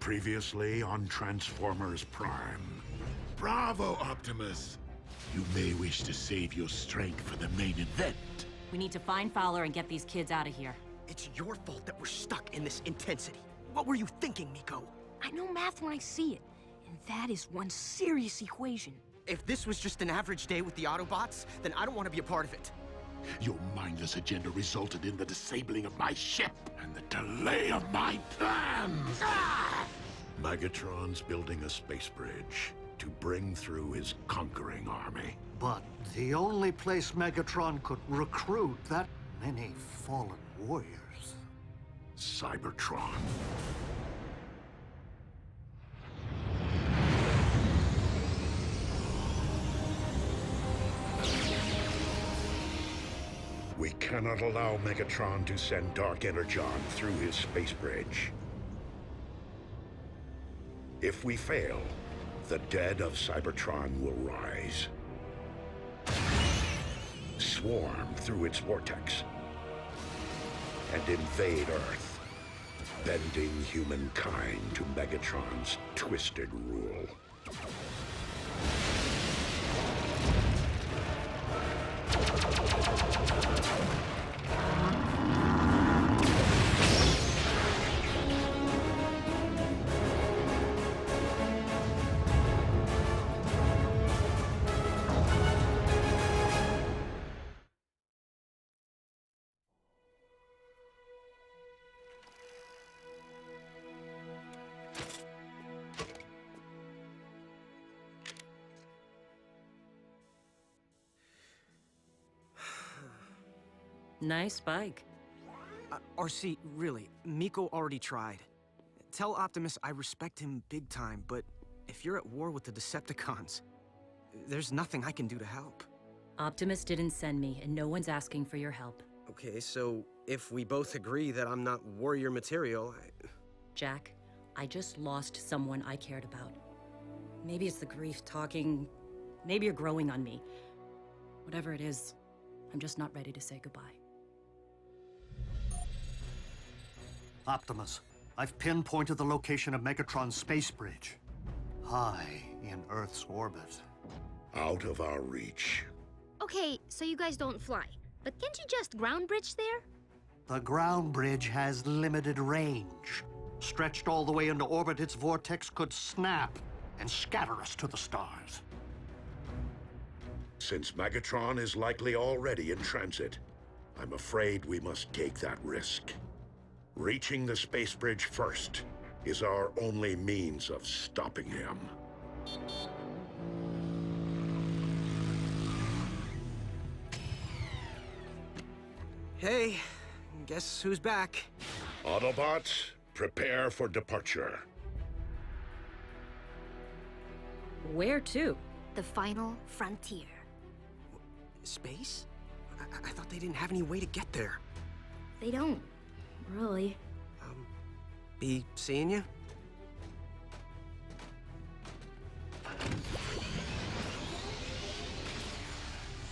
Previously on Transformers Prime. Bravo, Optimus! You may wish to save your strength for the main event. We need to find Fowler and get these kids out of here. It's your fault that we're stuck in this intensity. What were you thinking, Miko? I know math when I see it, and that is one serious equation. If this was just an average day with the Autobots, then I don't want to be a part of it. Your mindless agenda resulted in the disabling of my ship and the delay of my plans! Ah! Megatron's building a space bridge to bring through his conquering army. But the only place Megatron could recruit that many fallen warriors. Cybertron. We cannot allow Megatron to send Dark Energon through his space bridge. If we fail, the dead of Cybertron will rise. Swarm through its vortex and invade Earth, bending humankind to Megatron's twisted rule. Nice bike. RC, really, Miko already tried. Tell Optimus I respect him big time, but if you're at war with the Decepticons, there's nothing I can do to help. Optimus didn't send me, and no one's asking for your help. Okay, so if we both agree that I'm not warrior material, Jack, I just lost someone I cared about. Maybe it's the grief talking. Maybe you're growing on me. Whatever it is, I'm just not ready to say goodbye. Optimus, I've pinpointed the location of Megatron's space bridge. High in Earth's orbit. Out of our reach. Okay, so you guys don't fly. But can't you just ground bridge there? The ground bridge has limited range. Stretched all the way into orbit, its vortex could snap and scatter us to the stars. Since Megatron is likely already in transit, I'm afraid we must take that risk. Reaching the space bridge first is our only means of stopping him. hey, guess who's back? Autobots, prepare for departure. Where to? The final frontier. Space? I thought they didn't have any way to get there. They don't, really. Be seeing you?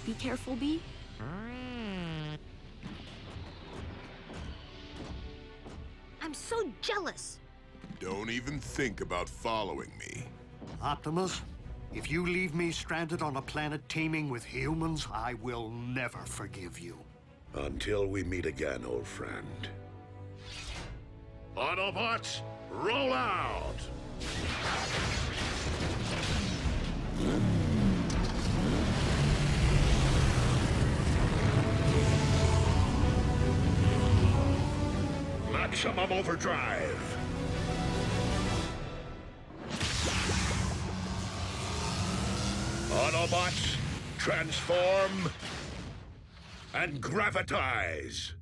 Be careful, B. I'm so jealous. Don't even think about following me. Optimus, if you leave me stranded on a planet teeming with humans, I will never forgive you. Until we meet again, old friend. Autobots, roll out! Maximum overdrive! Autobots, transform and gravitize!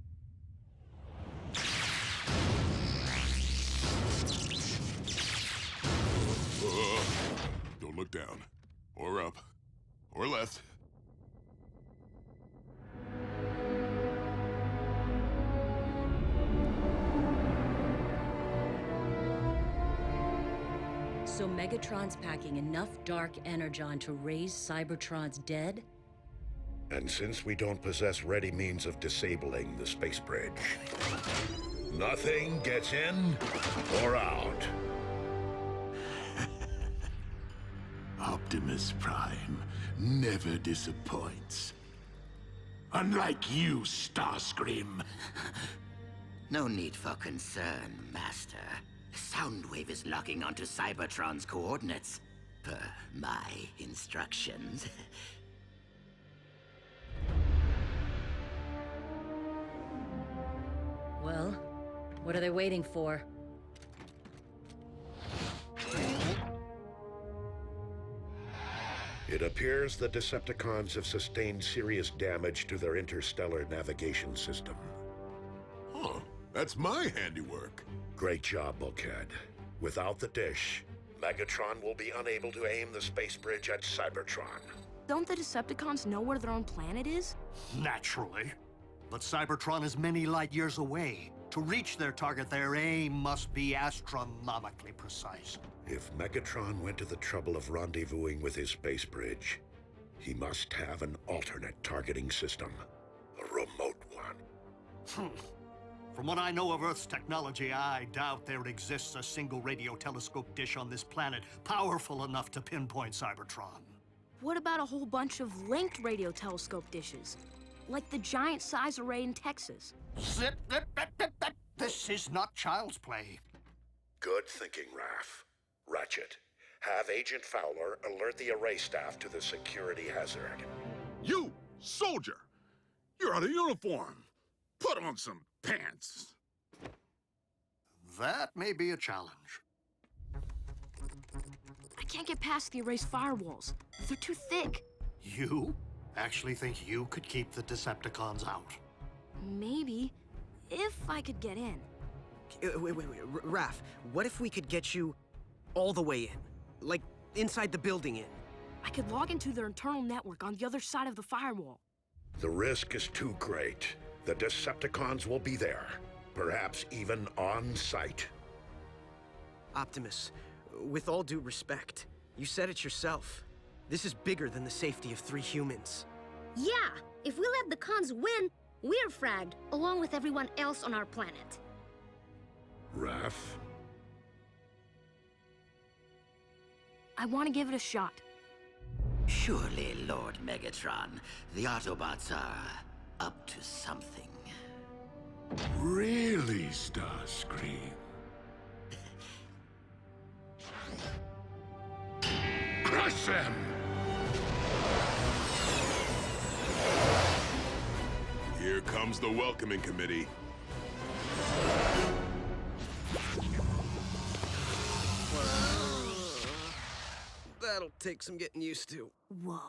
Don't look down. Or up. Or left. So Megatron's packing enough dark energon to raise Cybertron's dead? And since we don't possess ready means of disabling the space bridge, nothing gets in or out. Optimus Prime never disappoints. Unlike you, Starscream. No need for concern, Master. Soundwave is locking onto Cybertron's coordinates, per my instructions. Well, what are they waiting for? It appears the Decepticons have sustained serious damage to their interstellar navigation system. Huh, that's my handiwork. Great job, Bulkhead. Without the dish, Megatron will be unable to aim the space bridge at Cybertron. Don't the Decepticons know where their own planet is? Naturally. But Cybertron is many light years away. To reach their target, their aim must be astronomically precise. If Megatron went to the trouble of rendezvousing with his space bridge, he must have an alternate targeting system. A remote one. From what I know of Earth's technology, I doubt there exists a single radio telescope dish on this planet powerful enough to pinpoint Cybertron. What about a whole bunch of linked radio telescope dishes? Like the giant size array in Texas. This is not child's play. Good thinking, Raph. Ratchet, have Agent Fowler alert the array staff to the security hazard. You, soldier! You're out of uniform. Put on some pants. That may be a challenge. I can't get past the array's firewalls. They're too thick. You actually think you could keep the Decepticons out? Maybe, if I could get in. Wait, Raph, what if we could get you all the way in? Like, inside the building in? I could log into their internal network on the other side of the firewall. The risk is too great. The Decepticons will be there, perhaps even on site. Optimus, with all due respect, you said it yourself. This is bigger than the safety of 3 humans. Yeah, if we let the cons win, we're fragged, along with everyone else on our planet. Raph? I want to give it a shot. Surely, Lord Megatron, the Autobots are up to something. Really, Starscream? Crush them! Here comes the welcoming committee. That'll take some getting used to. Whoa.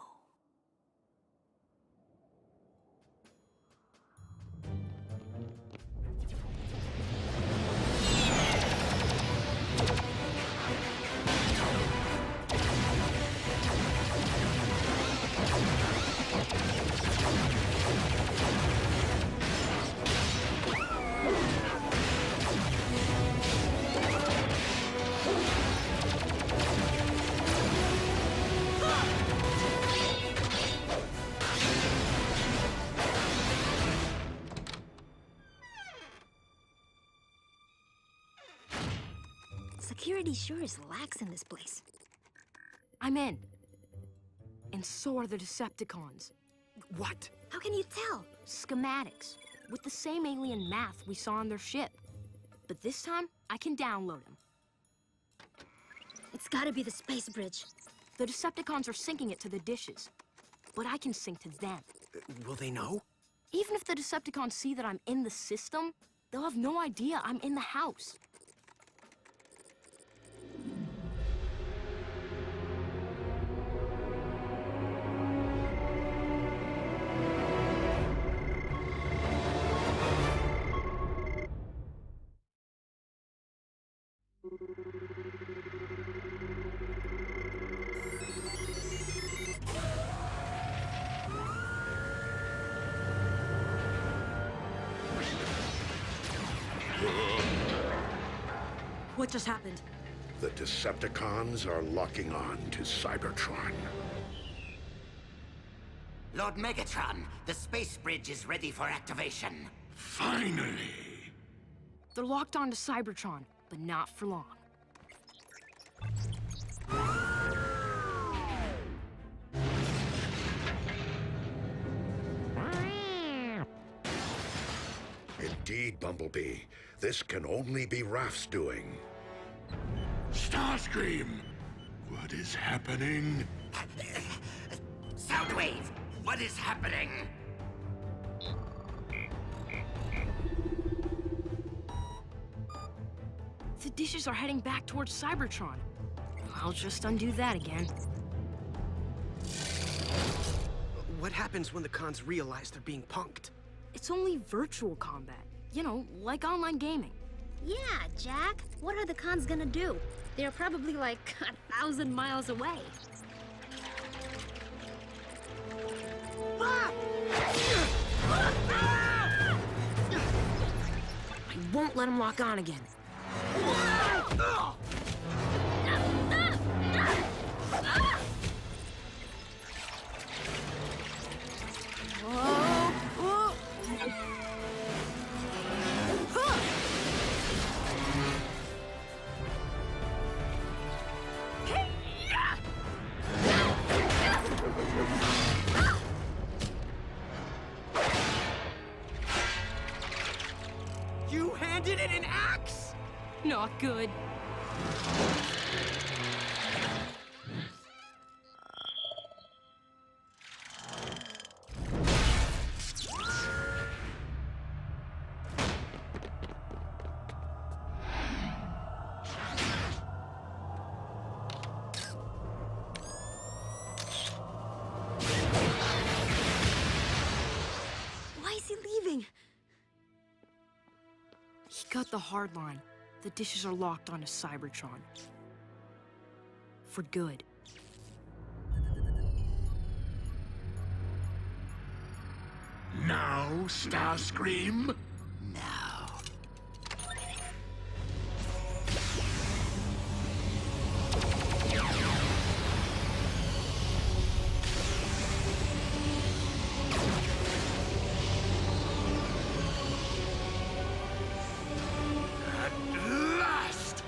Security sure is lax in this place. I'm in. And so are the Decepticons. What? How can you tell? Schematics, with the same alien math we saw on their ship. But this time, I can download them. It's gotta be the space bridge. The Decepticons are syncing it to the dishes. But I can sync to them. Will they know? Even if the Decepticons see that I'm in the system, they'll have no idea I'm in the house. What just happened? The Decepticons are locking on to Cybertron. Lord Megatron, the space bridge is ready for activation. Finally! They're locked onto Cybertron, but not for long. Indeed, Bumblebee. This can only be Raph's doing. Starscream! What is happening? Soundwave, what is happening? The dishes are heading back towards Cybertron. I'll just undo that again. What happens when the cons realize they're being punked? It's only virtual combat. You know, like online gaming. Yeah, Jack. What are the cons gonna do? They're probably like 1,000 miles away. I won't let him lock on again. You handed it an axe? Not good. Why is he leaving? He got the hard line. The dishes are locked onto Cybertron. For good. Now, Starscream? Now. At last!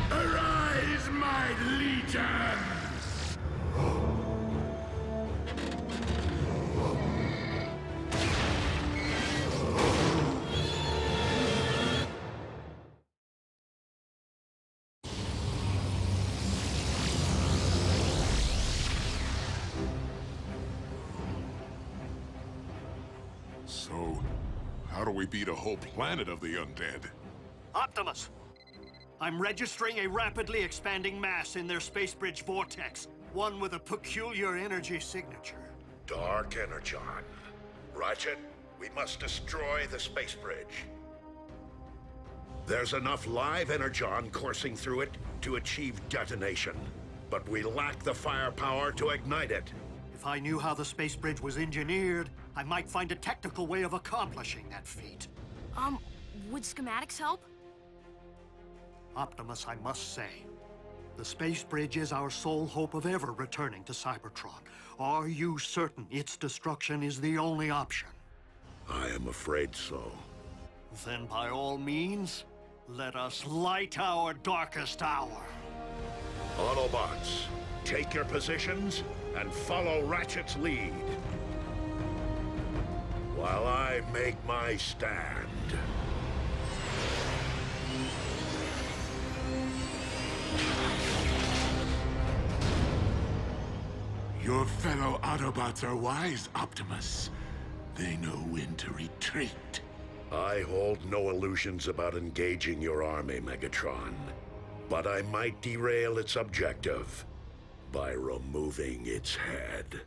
Arise, my legions! So, how do we beat a whole planet of the undead? Optimus! I'm registering a rapidly expanding mass in their space bridge vortex, one with a peculiar energy signature. Dark Energon. Ratchet, we must destroy the space bridge. There's enough live energon coursing through it to achieve detonation, but we lack the firepower to ignite it. If I knew how the space bridge was engineered, I might find a technical way of accomplishing that feat. Would schematics help? Optimus, I must say, the space bridge is our sole hope of ever returning to Cybertron. Are you certain its destruction is the only option? I am afraid so. Then by all means, let us light our darkest hour. Autobots, take your positions and follow Ratchet's lead. While I make my stand. Your fellow Autobots are wise, Optimus. They know when to retreat. I hold no illusions about engaging your army, Megatron. But I might derail its objective by removing its head.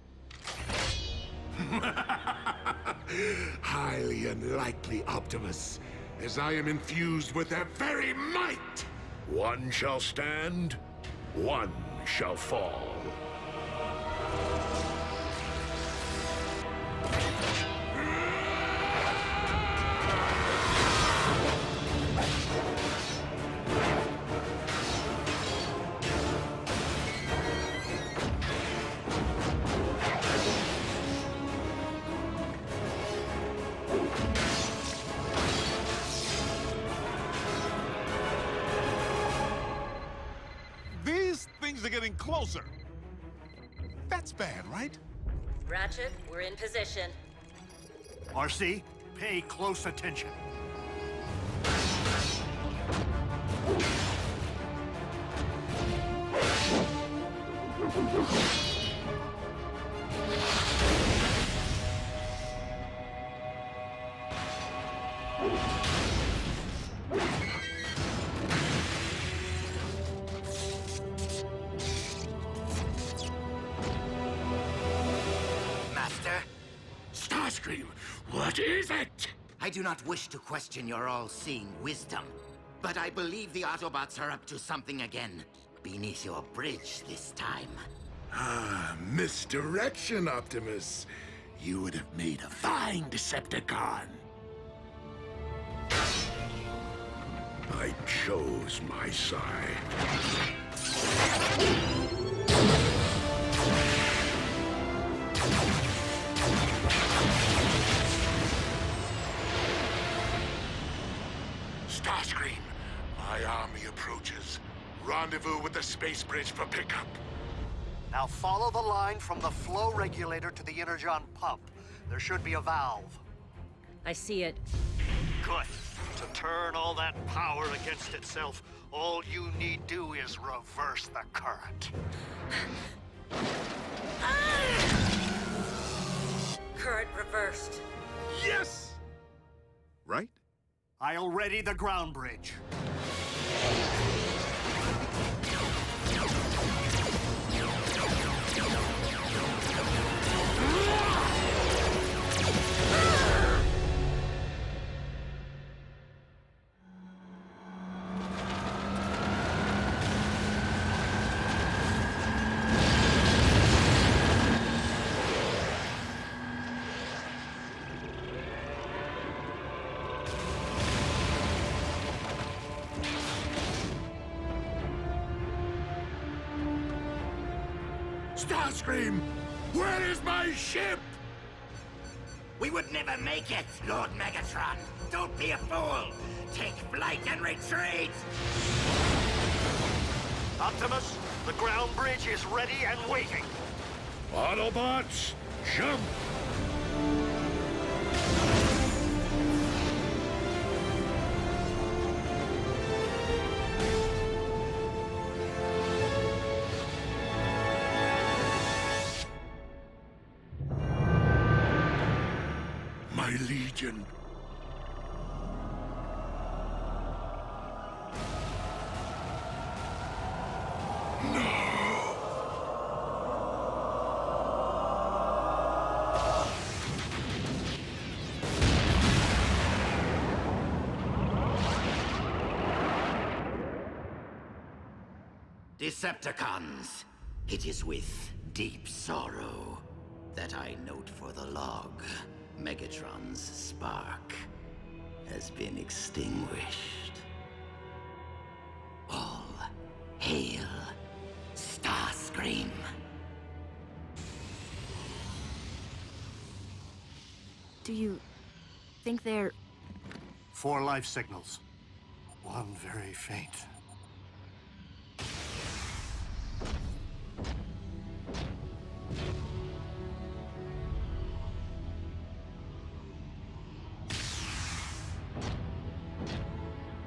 Highly unlikely, Optimus, as I am infused with their very might! One shall stand, one shall fall. closer. That's bad, right? Ratchet, we're in position. RC, pay close attention. Master, Starscream, what is it? I do not wish to question your all-seeing wisdom, but I believe the Autobots are up to something again. Beneath your bridge this time. Ah, misdirection, Optimus. You would have made a fine Decepticon. I chose my side. Starscream, my army approaches. Rendezvous with the space bridge for pickup. Now follow the line from the flow regulator to the energon pump. There should be a valve. I see it. Good. To turn all that power against itself, all you need do is reverse the current. Current reversed. Yes! Right? I'll ready the ground bridge. Starscream, where is my ship? We would never make it, Lord Megatron. Don't be a fool. Take flight and retreat. Optimus, the ground bridge is ready and waiting. Autobots, jump! My Legion. Decepticons, it is with deep sorrow that I note for the log Megatron's spark has been extinguished. All hail Starscream. Do you think they're... 4 life signals. 1 very faint.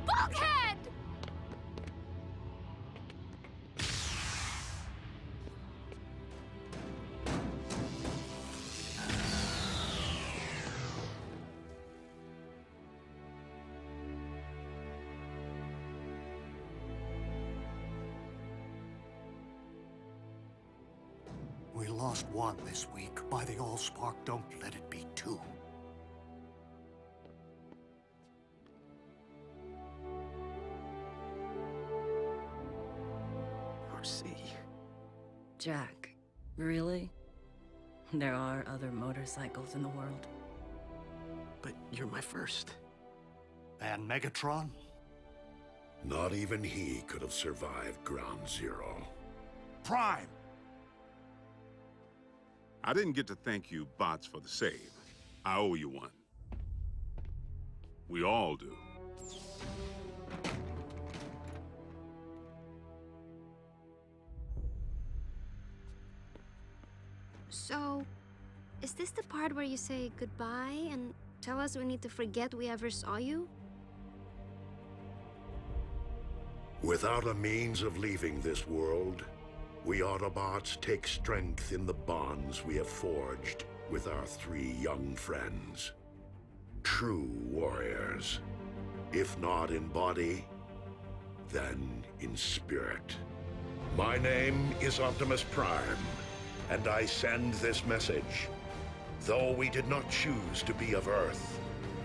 Bulkhead! We lost 1 this week. By the Allspark, don't let it be 2. RC. Jack, really? There are other motorcycles in the world. But you're my first. And Megatron? Not even he could have survived Ground Zero. Prime! I didn't get to thank you, bots, for the save. I owe you one. We all do. So, is this the part where you say goodbye and tell us we need to forget we ever saw you? Without a means of leaving this world, we Autobots take strength in the bonds we have forged with our 3 young friends. True warriors. If not in body, then in spirit. My name is Optimus Prime, and I send this message. Though we did not choose to be of Earth,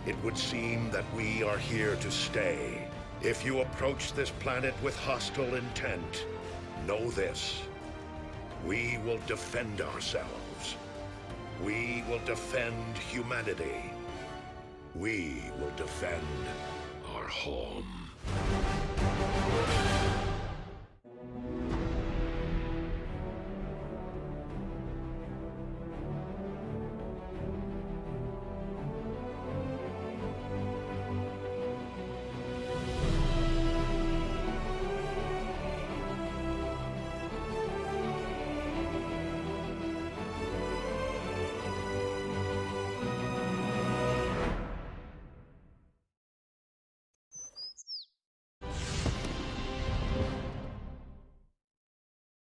it would seem that we are here to stay. If you approach this planet with hostile intent, know this. We will defend ourselves. We will defend humanity. We will defend our home.